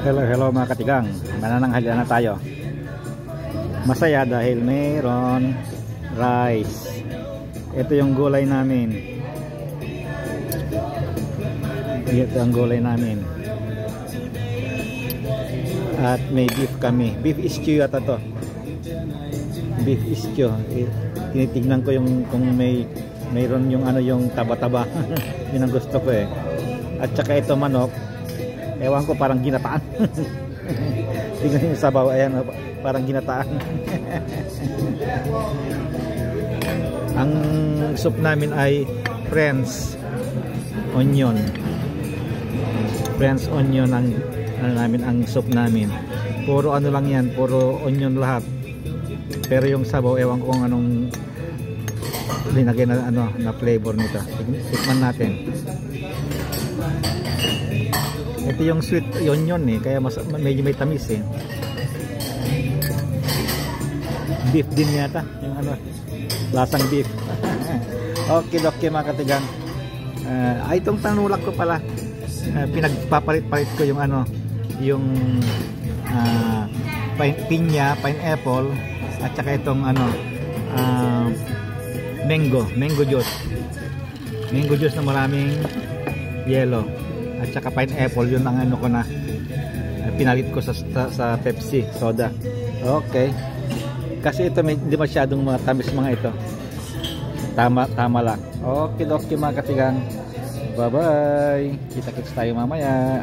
Hello mga katigang, manananghalian na tayo. Masaya dahil mayroon rice. Ito yung gulay namin. Ito ang gulay namin. At may beef kami. Beef stew yata to. Beef stew. Tinitignan ko yung kung mayroon yung ano yung taba-taba. Yun ang gusto ko eh. At saka ito manok. Ewan ko, parang ginataan. Tingnan yung sabaw, ayan, parang ginataan. Ang soup namin ay French onion. French onion ang namin ang soup namin. Puro ano lang yan, puro onion lahat. Pero yung sabaw, ewan ko kung anong linagay na ano na flavor nito. Tikman natin. Ito yung sweet onion eh, kaya medyo may tamis eh. Beef din yata, yung ano, lasang beef. Okay mga katigang. Itong tanulak ko pala, pinagpapalit-palit ko yung ano, yung pineapple, at saka itong ano, mango juice na maraming yellow. At saka pineapple, yun ang ano ko na pinalit ko sa Pepsi soda. Okay, kasi ito hindi masyadong mga tamis mga ito, tama lang. Okay mga katigang, bye bye, kita-kits tayo mamaya.